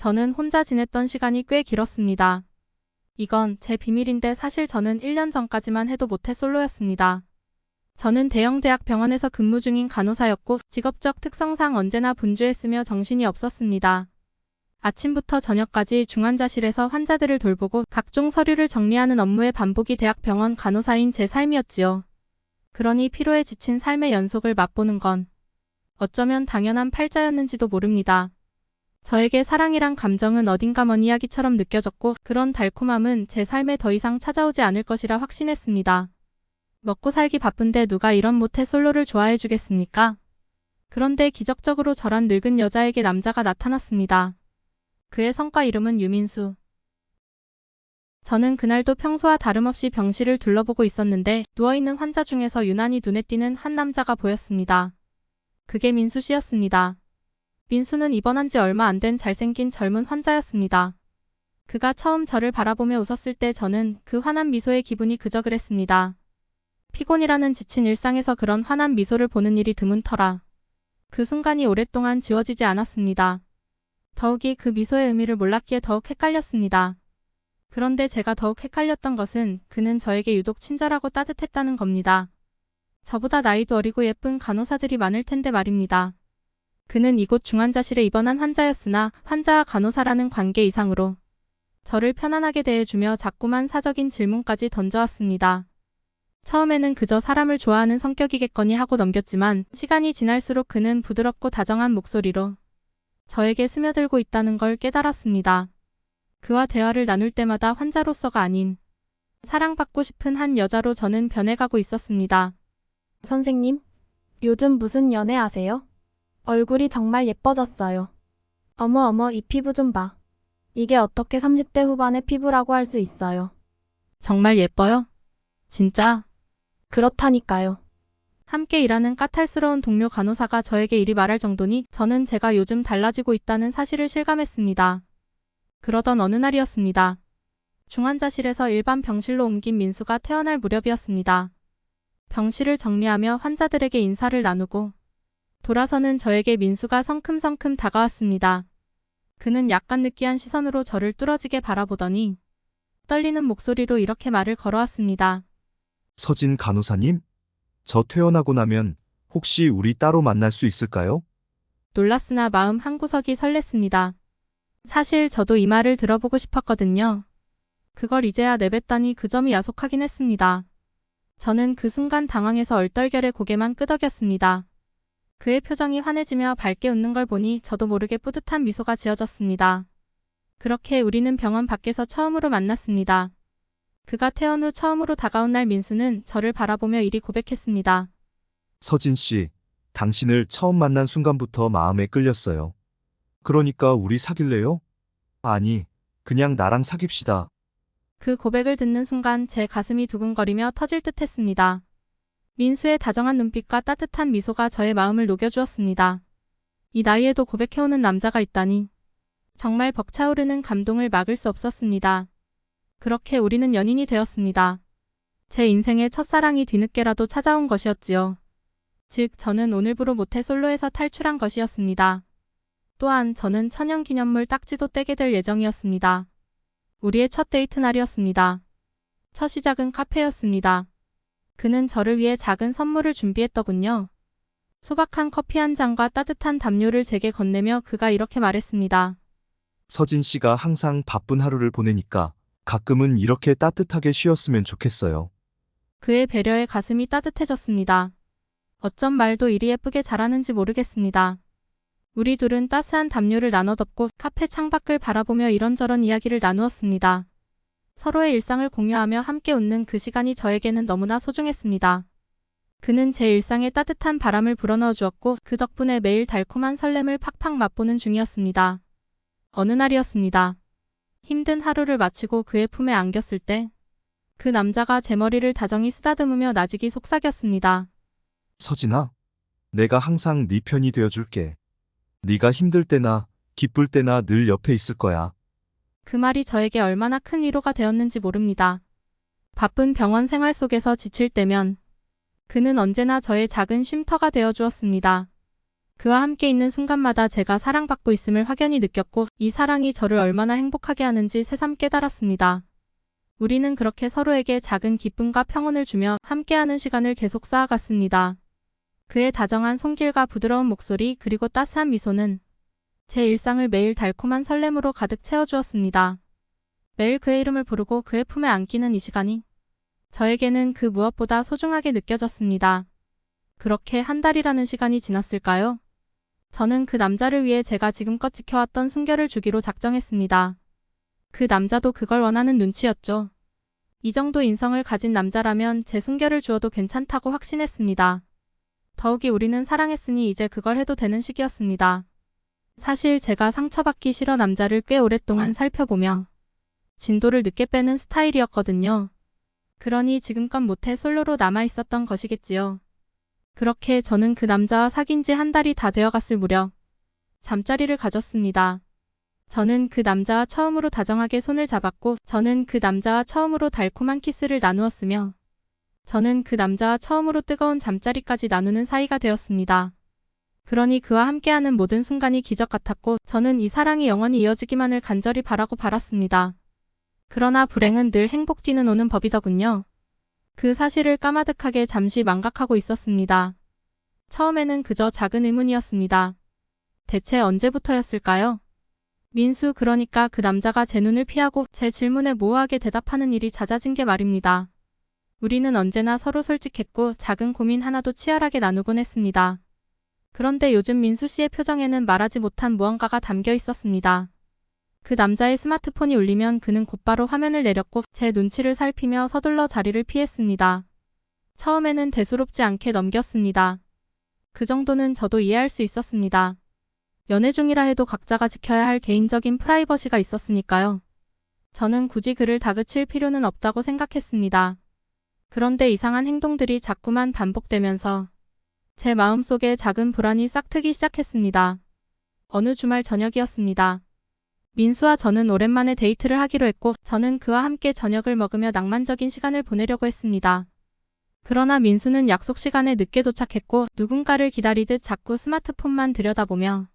저는 혼자 지냈던 시간이 꽤 길었습니다. 이건 제 비밀인데 사실 저는 1년 전까지만 해도 모태솔로였습니다. 저는 대형 대학 병원에서 근무 중인 간호사였고 직업적 특성상 언제나 분주했으며 정신이 없었습니다. 아침부터 저녁까지 중환자실에서 환자들을 돌보고 각종 서류를 정리하는 업무의 반복이 대학병원 간호사인 제 삶이었지요. 그러니 피로에 지친 삶의 연속을 맛보는 건 어쩌면 당연한 팔자였는지도 모릅니다. 저에게 사랑이란 감정은 어딘가 먼 이야기처럼 느껴졌고 그런 달콤함은 제 삶에 더 이상 찾아오지 않을 것이라 확신했습니다. 먹고 살기 바쁜데 누가 이런 모태솔로를 좋아해 주겠습니까? 그런데 기적적으로 저란 늙은 여자에게 남자가 나타났습니다. 그의 성과 이름은 유민수. 저는 그날도 평소와 다름없이 병실을 둘러보고 있었는데 누워있는 환자 중에서 유난히 눈에 띄는 한 남자가 보였습니다. 그게 민수 씨였습니다. 민수는 입원한 지 얼마 안 된 잘생긴 젊은 환자였습니다. 그가 처음 저를 바라보며 웃었을 때 저는 그 환한 미소의 기분이 그저 그랬습니다. 피곤이라는 지친 일상에서 그런 환한 미소를 보는 일이 드문 터라 그 순간이 오랫동안 지워지지 않았습니다. 더욱이 그 미소의 의미를 몰랐기에 더욱 헷갈렸습니다. 그런데 제가 더욱 헷갈렸던 것은 그는 저에게 유독 친절하고 따뜻했다는 겁니다. 저보다 나이도 어리고 예쁜 간호사들이 많을 텐데 말입니다. 그는 이곳 중환자실에 입원한 환자였으나 환자와 간호사라는 관계 이상으로 저를 편안하게 대해주며 자꾸만 사적인 질문까지 던져왔습니다. 처음에는 그저 사람을 좋아하는 성격이겠거니 하고 넘겼지만 시간이 지날수록 그는 부드럽고 다정한 목소리로 저에게 스며들고 있다는 걸 깨달았습니다. 그와 대화를 나눌 때마다 환자로서가 아닌 사랑받고 싶은 한 여자로 저는 변해가고 있었습니다. 선생님, 요즘 무슨 연애하세요? 얼굴이 정말 예뻐졌어요. 어머, 이 피부 좀 봐. 이게 어떻게 30대 후반의 피부라고 할 수 있어요? 정말 예뻐요? 진짜? 그렇다니까요. 함께 일하는 까탈스러운 동료 간호사가 저에게 이리 말할 정도니 저는 제가 요즘 달라지고 있다는 사실을 실감했습니다. 그러던 어느 날이었습니다. 중환자실에서 일반 병실로 옮긴 민수가 퇴원할 무렵이었습니다. 병실을 정리하며 환자들에게 인사를 나누고 돌아서는 저에게 민수가 성큼성큼 다가왔습니다. 그는 약간 느끼한 시선으로 저를 뚫어지게 바라보더니 떨리는 목소리로 이렇게 말을 걸어왔습니다. 서진 간호사님? 저 퇴원하고 나면 혹시 우리 따로 만날 수 있을까요? 놀랐으나 마음 한구석이 설렜습니다. 사실 저도 이 말을 들어보고 싶었거든요. 그걸 이제야 내뱉다니 그 점이 야속하긴 했습니다. 저는 그 순간 당황해서 얼떨결에 고개만 끄덕였습니다. 그의 표정이 환해지며 밝게 웃는 걸 보니 저도 모르게 뿌듯한 미소가 지어졌습니다. 그렇게 우리는 병원 밖에서 처음으로 만났습니다. 그가 퇴원 후 처음으로 다가온 날 민수는 저를 바라보며 이리 고백했습니다. 서진 씨, 당신을 처음 만난 순간부터 마음에 끌렸어요. 그러니까 우리 사귈래요? 아니, 그냥 나랑 사깁시다. 그 고백을 듣는 순간 제 가슴이 두근거리며 터질 듯 했습니다. 민수의 다정한 눈빛과 따뜻한 미소가 저의 마음을 녹여주었습니다. 이 나이에도 고백해오는 남자가 있다니 정말 벅차오르는 감동을 막을 수 없었습니다. 그렇게 우리는 연인이 되었습니다. 제 인생의 첫사랑이 뒤늦게라도 찾아온 것이었지요. 즉 저는 오늘부로 모태솔로에서 탈출한 것이었습니다. 또한 저는 천연기념물 딱지도 떼게 될 예정이었습니다. 우리의 첫 데이트 날이었습니다. 첫 시작은 카페였습니다. 그는 저를 위해 작은 선물을 준비했더군요. 소박한 커피 한 잔과 따뜻한 담요를 제게 건네며 그가 이렇게 말했습니다. 서진 씨가 항상 바쁜 하루를 보내니까 가끔은 이렇게 따뜻하게 쉬었으면 좋겠어요. 그의 배려에 가슴이 따뜻해졌습니다. 어쩜 말도 이리 예쁘게 잘하는지 모르겠습니다. 우리 둘은 따스한 담요를 나눠 덮고 카페 창밖을 바라보며 이런저런 이야기를 나누었습니다. 서로의 일상을 공유하며 함께 웃는 그 시간이 저에게는 너무나 소중했습니다. 그는 제 일상에 따뜻한 바람을 불어넣어 주었고 그 덕분에 매일 달콤한 설렘을 팍팍 맛보는 중이었습니다. 어느 날이었습니다. 힘든 하루를 마치고 그의 품에 안겼을 때 그 남자가 제 머리를 다정히 쓰다듬으며 나직이 속삭였습니다. 서진아, 내가 항상 네 편이 되어줄게. 네가 힘들 때나 기쁠 때나 늘 옆에 있을 거야. 그 말이 저에게 얼마나 큰 위로가 되었는지 모릅니다. 바쁜 병원 생활 속에서 지칠 때면 그는 언제나 저의 작은 쉼터가 되어 주었습니다. 그와 함께 있는 순간마다 제가 사랑받고 있음을 확연히 느꼈고 이 사랑이 저를 얼마나 행복하게 하는지 새삼 깨달았습니다. 우리는 그렇게 서로에게 작은 기쁨과 평온을 주며 함께하는 시간을 계속 쌓아갔습니다. 그의 다정한 손길과 부드러운 목소리 그리고 따스한 미소는 제 일상을 매일 달콤한 설렘으로 가득 채워주었습니다. 매일 그의 이름을 부르고 그의 품에 안기는 이 시간이 저에게는 그 무엇보다 소중하게 느껴졌습니다. 그렇게 한 달이라는 시간이 지났을까요? 저는 그 남자를 위해 제가 지금껏 지켜왔던 순결을 주기로 작정했습니다. 그 남자도 그걸 원하는 눈치였죠. 이 정도 인성을 가진 남자라면 제 순결을 주어도 괜찮다고 확신했습니다. 더욱이 우리는 사랑했으니 이제 그걸 해도 되는 시기였습니다. 사실 제가 상처받기 싫어 남자를 꽤 오랫동안 살펴보며 진도를 늦게 빼는 스타일이었거든요. 그러니 지금껏 못해 솔로로 남아있었던 것이겠지요. 그렇게 저는 그 남자와 사귄 지 한 달이 다 되어갔을 무렵 잠자리를 가졌습니다. 저는 그 남자와 처음으로 다정하게 손을 잡았고 저는 그 남자와 처음으로 달콤한 키스를 나누었으며 저는 그 남자와 처음으로 뜨거운 잠자리까지 나누는 사이가 되었습니다. 그러니 그와 함께하는 모든 순간이 기적 같았고 저는 이 사랑이 영원히 이어지기만을 간절히 바라고 바랐습니다. 그러나 불행은 늘 행복 뒤는 오는 법이더군요. 그 사실을 까마득하게 잠시 망각하고 있었습니다. 처음에는 그저 작은 의문이었습니다. 대체 언제부터였을까요? 민수 그러니까 그 남자가 제 눈을 피하고 제 질문에 모호하게 대답하는 일이 잦아진 게 말입니다. 우리는 언제나 서로 솔직했고 작은 고민 하나도 치열하게 나누곤 했습니다. 그런데 요즘 민수 씨의 표정에는 말하지 못한 무언가가 담겨 있었습니다. 그 남자의 스마트폰이 울리면 그는 곧바로 화면을 내렸고 제 눈치를 살피며 서둘러 자리를 피했습니다. 처음에는 대수롭지 않게 넘겼습니다. 그 정도는 저도 이해할 수 있었습니다. 연애 중이라 해도 각자가 지켜야 할 개인적인 프라이버시가 있었으니까요. 저는 굳이 그를 다그칠 필요는 없다고 생각했습니다. 그런데 이상한 행동들이 자꾸만 반복되면서 제 마음속에 작은 불안이 싹트기 시작했습니다. 어느 주말 저녁이었습니다. 민수와 저는 오랜만에 데이트를 하기로 했고 저는 그와 함께 저녁을 먹으며 낭만적인 시간을 보내려고 했습니다. 그러나 민수는 약속 시간에 늦게 도착했고 누군가를 기다리듯 자꾸 스마트폰만 들여다보며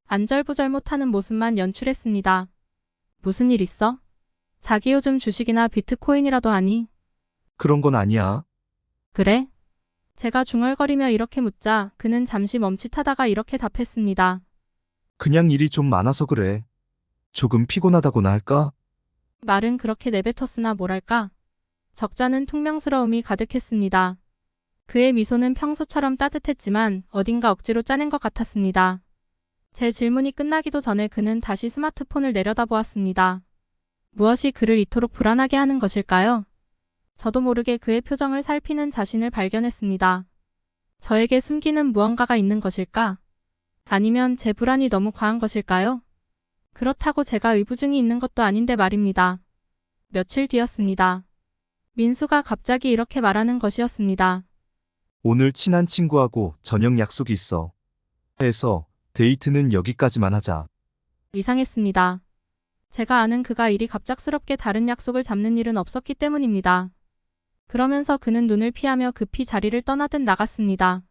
안절부절 못하는 모습만 연출했습니다. 무슨 일 있어? 자기 요즘 주식이나 비트코인이라도 하니? 그런 건 아니야. 그래? 제가 중얼거리며 이렇게 묻자 그는 잠시 멈칫하다가 이렇게 답했습니다. 그냥 일이 좀 많아서 그래. 조금 피곤하다고나 할까? 말은 그렇게 내뱉었으나 뭐랄까? 적잖은 퉁명스러움이 가득했습니다. 그의 미소는 평소처럼 따뜻했지만 어딘가 억지로 짜낸 것 같았습니다. 제 질문이 끝나기도 전에 그는 다시 스마트폰을 내려다보았습니다. 무엇이 그를 이토록 불안하게 하는 것일까요? 저도 모르게 그의 표정을 살피는 자신을 발견했습니다. 저에게 숨기는 무언가가 있는 것일까? 아니면 제 불안이 너무 과한 것일까요? 그렇다고 제가 의부증이 있는 것도 아닌데 말입니다. 며칠 뒤였습니다. 민수가 갑자기 이렇게 말하는 것이었습니다. 오늘 친한 친구하고 저녁 약속이 있어. 해서 데이트는 여기까지만 하자. 이상했습니다. 제가 아는 그가 이리 갑작스럽게 다른 약속을 잡는 일은 없었기 때문입니다. 그러면서 그는 눈을 피하며 급히 자리를 떠나듯 나갔습니다.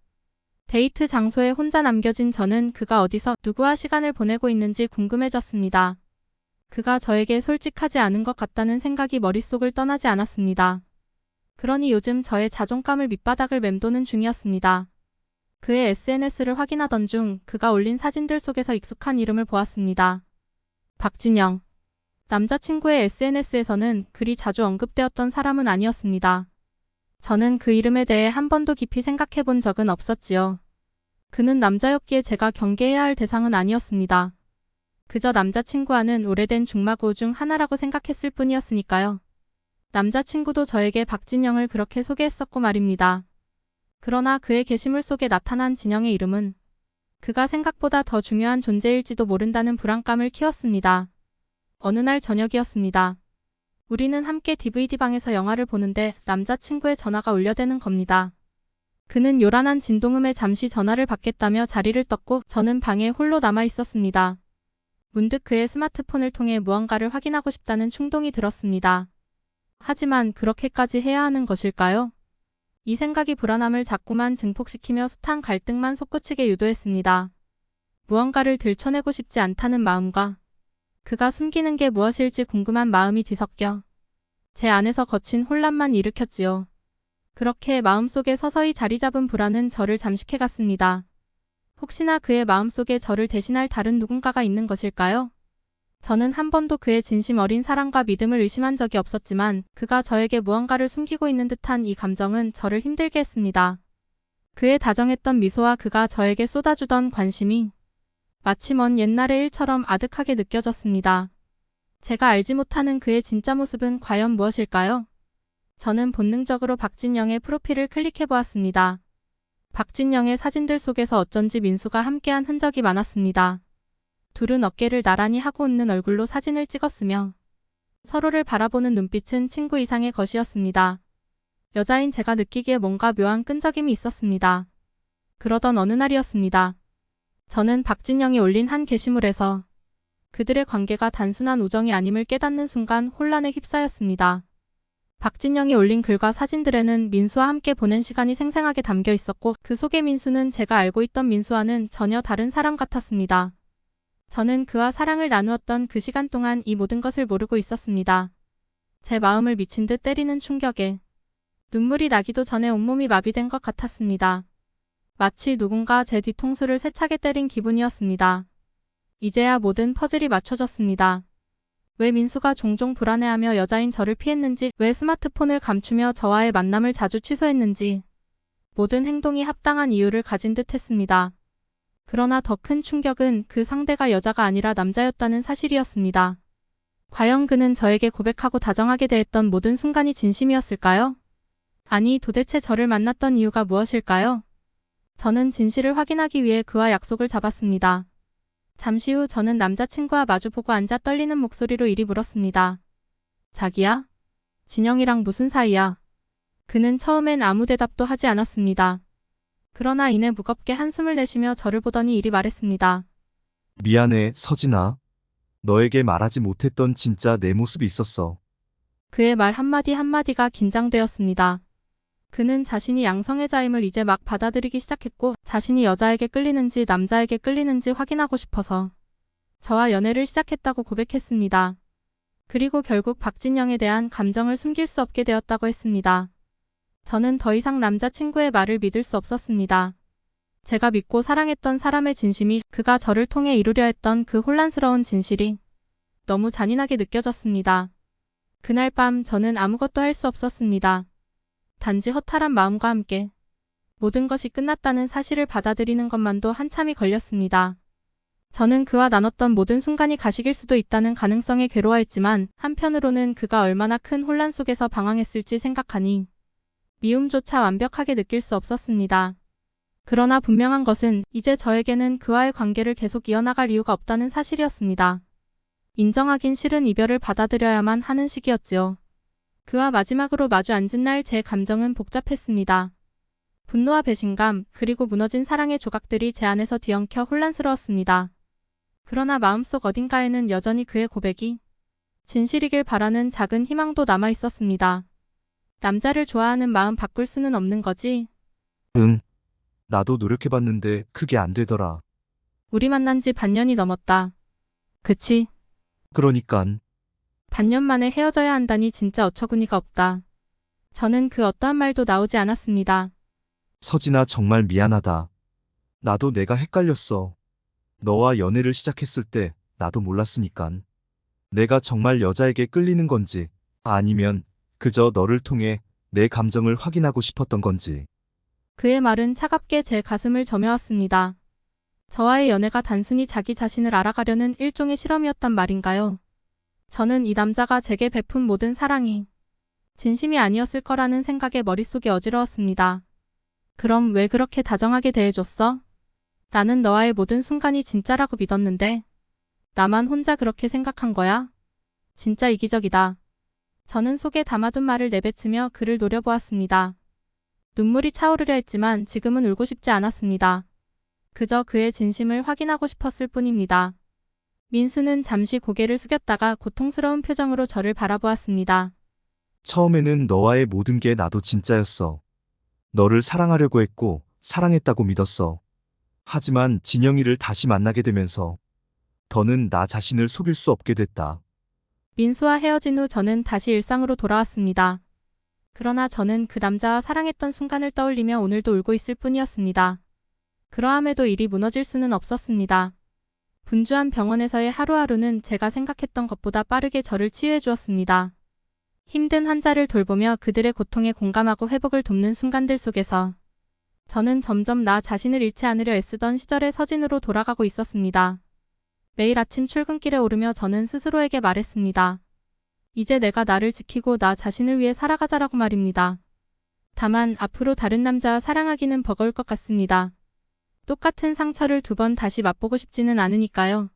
데이트 장소에 혼자 남겨진 저는 그가 어디서 누구와 시간을 보내고 있는지 궁금해졌습니다. 그가 저에게 솔직하지 않은 것 같다는 생각이 머릿속을 떠나지 않았습니다. 그러니 요즘 저의 자존감을 밑바닥을 맴도는 중이었습니다. 그의 SNS를 확인하던 중 그가 올린 사진들 속에서 익숙한 이름을 보았습니다. 박진영. 남자친구의 SNS에서는 그리 자주 언급되었던 사람은 아니었습니다. 저는 그 이름에 대해 한 번도 깊이 생각해 본 적은 없었지요. 그는 남자였기에 제가 경계해야 할 대상은 아니었습니다. 그저 남자친구와는 오래된 중마고 중 하나라고 생각했을 뿐이었으니까요. 남자친구도 저에게 박진영을 그렇게 소개했었고 말입니다. 그러나 그의 게시물 속에 나타난 진영의 이름은 그가 생각보다 더 중요한 존재일지도 모른다는 불안감을 키웠습니다. 어느 날 저녁이었습니다. 우리는 함께 DVD방에서 영화를 보는데 남자친구의 전화가 울려대는 겁니다. 그는 요란한 진동음에 잠시 전화를 받겠다며 자리를 떴고 저는 방에 홀로 남아 있었습니다. 문득 그의 스마트폰을 통해 무언가를 확인하고 싶다는 충동이 들었습니다. 하지만 그렇게까지 해야 하는 것일까요? 이 생각이 불안함을 자꾸만 증폭시키며 숱한 갈등만 솟구치게 유도했습니다. 무언가를 들춰내고 싶지 않다는 마음과 그가 숨기는 게 무엇일지 궁금한 마음이 뒤섞여 제 안에서 거친 혼란만 일으켰지요. 그렇게 마음속에 서서히 자리 잡은 불안은 저를 잠식해갔습니다. 혹시나 그의 마음속에 저를 대신할 다른 누군가가 있는 것일까요? 저는 한 번도 그의 진심 어린 사랑과 믿음을 의심한 적이 없었지만 그가 저에게 무언가를 숨기고 있는 듯한 이 감정은 저를 힘들게 했습니다. 그의 다정했던 미소와 그가 저에게 쏟아주던 관심이 마치 먼 옛날의 일처럼 아득하게 느껴졌습니다. 제가 알지 못하는 그의 진짜 모습은 과연 무엇일까요? 저는 본능적으로 박진영의 프로필을 클릭해 보았습니다. 박진영의 사진들 속에서 어쩐지 민수가 함께한 흔적이 많았습니다. 둘은 어깨를 나란히 하고 웃는 얼굴로 사진을 찍었으며 서로를 바라보는 눈빛은 친구 이상의 것이었습니다. 여자인 제가 느끼기에 뭔가 묘한 끈적임이 있었습니다. 그러던 어느 날이었습니다. 저는 박진영이 올린 한 게시물에서 그들의 관계가 단순한 우정이 아님을 깨닫는 순간 혼란에 휩싸였습니다. 박진영이 올린 글과 사진들에는 민수와 함께 보낸 시간이 생생하게 담겨 있었고 그 속의 민수는 제가 알고 있던 민수와는 전혀 다른 사람 같았습니다. 저는 그와 사랑을 나누었던 그 시간 동안 이 모든 것을 모르고 있었습니다. 제 마음을 미친 듯 때리는 충격에 눈물이 나기도 전에 온몸이 마비된 것 같았습니다. 마치 누군가 제 뒤통수를 세차게 때린 기분이었습니다. 이제야 모든 퍼즐이 맞춰졌습니다. 왜 민수가 종종 불안해하며 여자인 저를 피했는지, 왜 스마트폰을 감추며 저와의 만남을 자주 취소했는지, 모든 행동이 합당한 이유를 가진 듯 했습니다. 그러나 더 큰 충격은 그 상대가 여자가 아니라 남자였다는 사실이었습니다. 과연 그는 저에게 고백하고 다정하게 대했던 모든 순간이 진심이었을까요? 아니, 도대체 저를 만났던 이유가 무엇일까요? 저는 진실을 확인하기 위해 그와 약속을 잡았습니다. 잠시 후 저는 남자친구와 마주보고 앉아 떨리는 목소리로 이리 물었습니다. 자기야? 진영이랑 무슨 사이야? 그는 처음엔 아무 대답도 하지 않았습니다. 그러나 이내 무겁게 한숨을 내쉬며 저를 보더니 이리 말했습니다. 미안해, 서진아. 너에게 말하지 못했던 진짜 내 모습이 있었어. 그의 말 한마디 한마디가 긴장되었습니다. 그는 자신이 양성애자임을 이제 막 받아들이기 시작했고 자신이 여자에게 끌리는지 남자에게 끌리는지 확인하고 싶어서 저와 연애를 시작했다고 고백했습니다. 그리고 결국 박진영에 대한 감정을 숨길 수 없게 되었다고 했습니다. 저는 더 이상 남자친구의 말을 믿을 수 없었습니다. 제가 믿고 사랑했던 사람의 진심이 그가 저를 통해 이루려 했던 그 혼란스러운 진실이 너무 잔인하게 느껴졌습니다. 그날 밤 저는 아무것도 할 수 없었습니다. 단지 허탈한 마음과 함께 모든 것이 끝났다는 사실을 받아들이는 것만도 한참이 걸렸습니다. 저는 그와 나눴던 모든 순간이 가식일 수도 있다는 가능성에 괴로워했지만 한편으로는 그가 얼마나 큰 혼란 속에서 방황했을지 생각하니 미움조차 완벽하게 느낄 수 없었습니다. 그러나 분명한 것은 이제 저에게는 그와의 관계를 계속 이어나갈 이유가 없다는 사실이었습니다. 인정하긴 싫은 이별을 받아들여야만 하는 시기였지요. 그와 마지막으로 마주 앉은 날 제 감정은 복잡했습니다. 분노와 배신감, 그리고 무너진 사랑의 조각들이 제 안에서 뒤엉켜 혼란스러웠습니다. 그러나 마음속 어딘가에는 여전히 그의 고백이 진실이길 바라는 작은 희망도 남아 있었습니다. 남자를 좋아하는 마음 바꿀 수는 없는 거지? 응. 나도 노력해봤는데 그게 안 되더라. 우리 만난 지 반년이 넘었다. 그치? 그러니깐. 반년 만에 헤어져야 한다니 진짜 어처구니가 없다. 저는 그 어떠한 말도 나오지 않았습니다. 서진아, 정말 미안하다. 나도 내가 헷갈렸어. 너와 연애를 시작했을 때 나도 몰랐으니깐. 내가 정말 여자에게 끌리는 건지 아니면 그저 너를 통해 내 감정을 확인하고 싶었던 건지. 그의 말은 차갑게 제 가슴을 저며왔습니다. 저와의 연애가 단순히 자기 자신을 알아가려는 일종의 실험이었단 말인가요? 저는 이 남자가 제게 베푼 모든 사랑이 진심이 아니었을 거라는 생각에 머릿속이 어지러웠습니다. 그럼 왜 그렇게 다정하게 대해줬어? 나는 너와의 모든 순간이 진짜라고 믿었는데 나만 혼자 그렇게 생각한 거야? 진짜 이기적이다. 저는 속에 담아둔 말을 내뱉으며 그를 노려보았습니다. 눈물이 차오르려 했지만 지금은 울고 싶지 않았습니다. 그저 그의 진심을 확인하고 싶었을 뿐입니다. 민수는 잠시 고개를 숙였다가 고통스러운 표정으로 저를 바라보았습니다. 처음에는 너와의 모든 게 나도 진짜였어. 너를 사랑하려고 했고 사랑했다고 믿었어. 하지만 진영이를 다시 만나게 되면서 더는 나 자신을 속일 수 없게 됐다. 민수와 헤어진 후 저는 다시 일상으로 돌아왔습니다. 그러나 저는 그 남자와 사랑했던 순간을 떠올리며 오늘도 울고 있을 뿐이었습니다. 그러함에도 일이 무너질 수는 없었습니다. 분주한 병원에서의 하루하루는 제가 생각했던 것보다 빠르게 저를 치유해 주었습니다. 힘든 환자를 돌보며 그들의 고통에 공감하고 회복을 돕는 순간들 속에서 저는 점점 나 자신을 잃지 않으려 애쓰던 시절의 서진으로 돌아가고 있었습니다. 매일 아침 출근길에 오르며 저는 스스로에게 말했습니다. 이제 내가 나를 지키고 나 자신을 위해 살아가자라고 말입니다. 다만 앞으로 다른 남자와 사랑하기는 버거울 것 같습니다. 똑같은 상처를 두 번 다시 맛보고 싶지는 않으니까요.